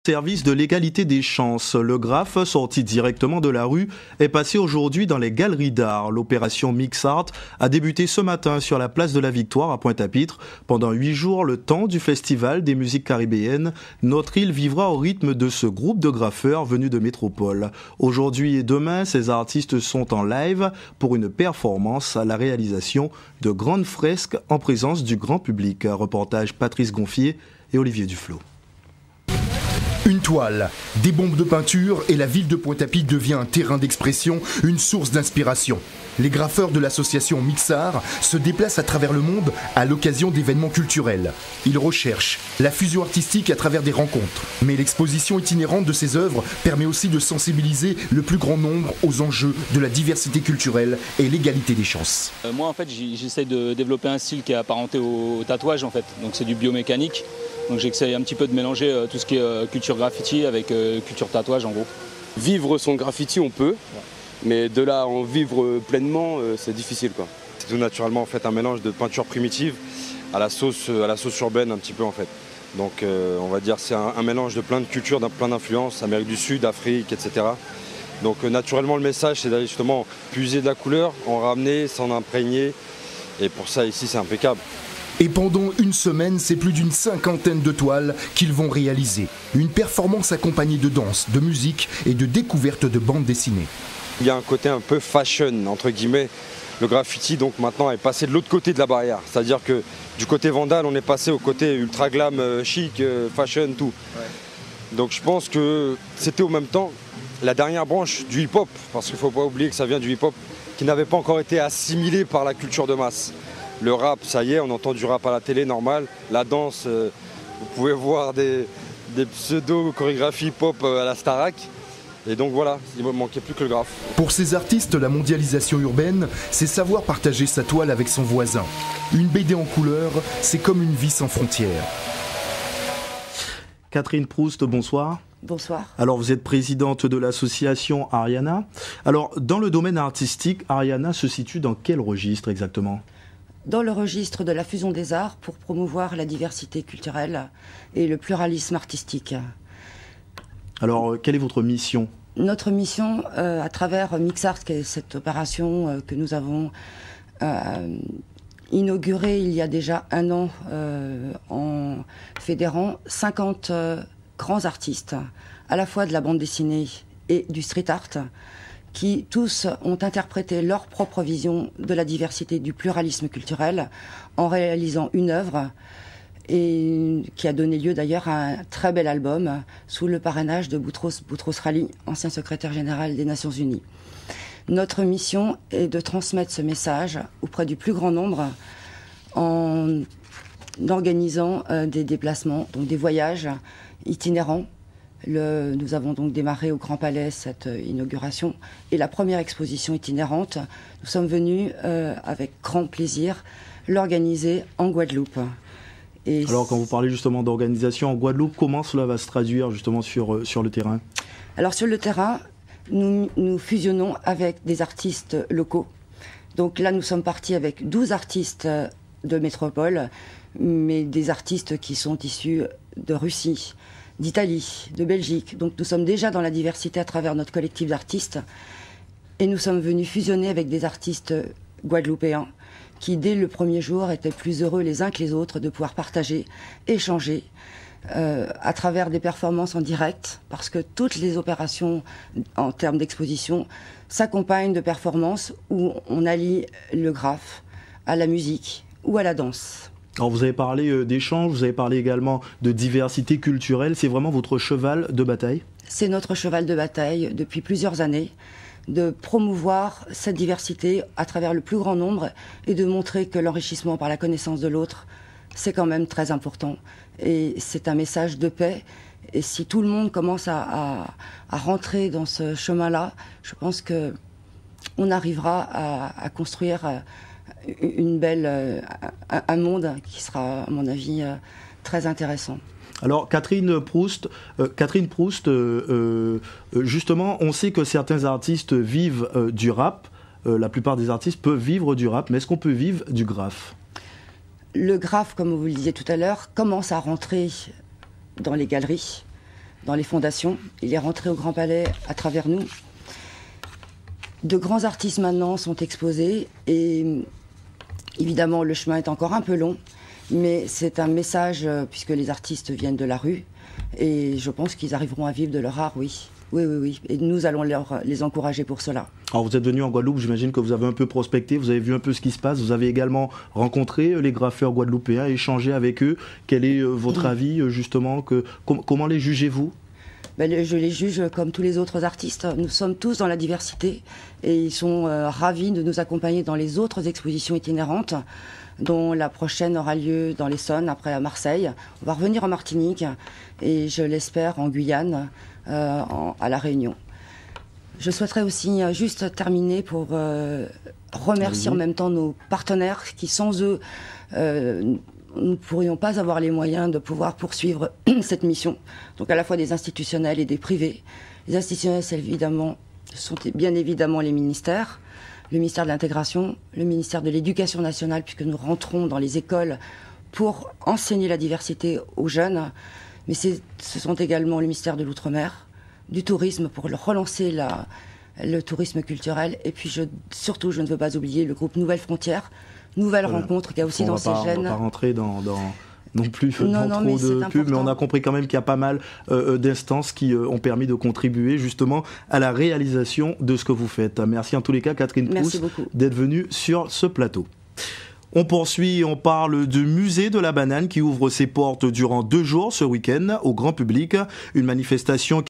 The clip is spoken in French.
Service de l'égalité des chances. Le graphe, sorti directement de la rue, est passé aujourd'hui dans les galeries d'art. L'opération Mix Art a débuté ce matin sur la place de la Victoire à Pointe-à-Pitre. Pendant 8 jours, le temps du festival des musiques caribéennes, notre île vivra au rythme de ce groupe de graffeurs venus de métropole. Aujourd'hui et demain, ces artistes sont en live pour une performance à la réalisation de grandes fresques en présence du grand public. Reportage Patrice Gonfier et Olivier Duflot. Une toile, des bombes de peinture et la ville de Pointe-à-Pitre devient un terrain d'expression, une source d'inspiration. Les graffeurs de l'association Mix Art se déplacent à travers le monde à l'occasion d'événements culturels. Ils recherchent la fusion artistique à travers des rencontres. Mais l'exposition itinérante de ces œuvres permet aussi de sensibiliser le plus grand nombre aux enjeux de la diversité culturelle et l'égalité des chances. Moi en fait j'essaie de développer un style qui est apparenté au tatouage en fait, donc c'est du biomécanique. Donc j'essaie un petit peu de mélanger tout ce qui est culture graffiti avec culture tatouage en gros. Vivre son graffiti on peut, mais de là à en vivre pleinement c'est difficile quoi. C'est tout naturellement en fait un mélange de peinture primitive à la sauce urbaine un petit peu en fait. Donc on va dire c'est un mélange de plein de cultures, plein d'influences, Amérique du Sud, Afrique, etc. Donc naturellement le message c'est d'aller justement puiser de la couleur, en ramener, s'en imprégner, et pour ça ici c'est impeccable. Et pendant une semaine, c'est plus d'une 50aine de toiles qu'ils vont réaliser. Une performance accompagnée de danse, de musique et de découverte de bandes dessinées. Il y a un côté un peu fashion, entre guillemets. Le graffiti, donc maintenant, est passé de l'autre côté de la barrière. C'est-à-dire que du côté vandale, on est passé au côté ultra glam, chic, fashion, tout. Ouais. Donc je pense que c'était au même temps la dernière branche du hip-hop, parce qu'il ne faut pas oublier que ça vient du hip-hop, qui n'avait pas encore été assimilé par la culture de masse. Le rap, ça y est, on entend du rap à la télé, normal. La danse, vous pouvez voir des pseudo-chorégraphies pop à la Starac. Et donc voilà, il ne me manquait plus que le graphe. Pour ces artistes, la mondialisation urbaine, c'est savoir partager sa toile avec son voisin. Une BD en couleur, c'est comme une vie sans frontières. Catherine Proust, bonsoir. Bonsoir. Alors vous êtes présidente de l'association Ariana. Alors dans le domaine artistique, Ariana se situe dans quel registre exactement ? Dans le registre de la fusion des arts pour promouvoir la diversité culturelle et le pluralisme artistique. Alors, quelle est votre mission ? Notre mission, à travers Mix Art, qui est cette opération que nous avons inaugurée il y a déjà 1 an en fédérant 50 grands artistes, à la fois de la bande dessinée et du street art, qui tous ont interprété leur propre vision de la diversité, du pluralisme culturel, en réalisant une œuvre et qui a donné lieu d'ailleurs à un très bel album sous le parrainage de Boutros Ghali, ancien secrétaire général des Nations Unies. Notre mission est de transmettre ce message auprès du plus grand nombre en organisant des déplacements, donc des voyages itinérants. Nous avons donc démarré au Grand Palais cette inauguration et la première exposition itinérante. Nous sommes venus avec grand plaisir l'organiser en Guadeloupe. Et alors quand vous parlez justement d'organisation en Guadeloupe, comment cela va se traduire justement sur le terrain ? Alors sur le terrain, nous fusionnons avec des artistes locaux. Donc là nous sommes partis avec 12 artistes de métropole, mais des artistes qui sont issus de Russie, d'Italie, de Belgique. Donc nous sommes déjà dans la diversité à travers notre collectif d'artistes. Et nous sommes venus fusionner avec des artistes guadeloupéens qui, dès le premier jour, étaient plus heureux les uns que les autres de pouvoir partager, échanger à travers des performances en direct, parce que toutes les opérations en termes d'exposition s'accompagnent de performances où on allie le graphe à la musique ou à la danse. Alors vous avez parlé d'échange, vous avez parlé également de diversité culturelle, c'est vraiment votre cheval de bataille ? C'est notre cheval de bataille depuis plusieurs années, de promouvoir cette diversité à travers le plus grand nombre et de montrer que l'enrichissement par la connaissance de l'autre, c'est quand même très important. Et c'est un message de paix. Et si tout le monde commence à rentrer dans ce chemin-là, je pense qu'on arrivera à construire un monde qui sera, à mon avis, très intéressant. Alors Catherine Proust, justement, on sait que certains artistes vivent du rap, la plupart des artistes peuvent vivre du rap, mais est-ce qu'on peut vivre du graphe ? Le graphe, comme vous le disiez tout à l'heure, commence à rentrer dans les galeries. dans les fondations. Il est rentré au Grand Palais à travers nous. De grands artistes maintenant sont exposés et évidemment le chemin est encore un peu long, mais c'est un message puisque les artistes viennent de la rue et je pense qu'ils arriveront à vivre de leur art, oui. Oui. Et nous allons les encourager pour cela. Alors vous êtes venu en Guadeloupe, j'imagine que vous avez un peu prospecté, vous avez vu un peu ce qui se passe, vous avez également rencontré les graffeurs guadeloupéens, échangé avec eux. Quel est votre avis justement comment les jugez-vous ? Je les juge comme tous les autres artistes. Nous sommes tous dans la diversité et ils sont ravis de nous accompagner dans les autres expositions itinérantes, dont la prochaine aura lieu dans l'Essonne, après à Marseille. On va revenir en Martinique et je l'espère en Guyane, à La Réunion. Je souhaiterais aussi juste terminer pour remercier en même temps nos partenaires qui, sans eux, nous ne pourrions pas avoir les moyens de pouvoir poursuivre cette mission. Donc à la fois des institutionnels et des privés. Les institutionnels, sont bien évidemment les ministères, le ministère de l'Intégration, le ministère de l'Éducation nationale, puisque nous rentrons dans les écoles pour enseigner la diversité aux jeunes. Mais ce sont également le ministère de l'Outre-mer, du tourisme pour relancer le tourisme culturel. Et puis surtout, je ne veux pas oublier le groupe Nouvelles Frontières, Nouvelle Rencontre, qui a aussi dans ses gènes... On ne va pas rentrer dans non plus trop mais de pub, mais on a compris quand même qu'il y a pas mal d'instances qui ont permis de contribuer justement à la réalisation de ce que vous faites. Merci en tous les cas, Catherine Pousse, d'être venue sur ce plateau. On poursuit, on parle du musée de la banane qui ouvre ses portes durant 2 jours ce week-end au grand public. Une manifestation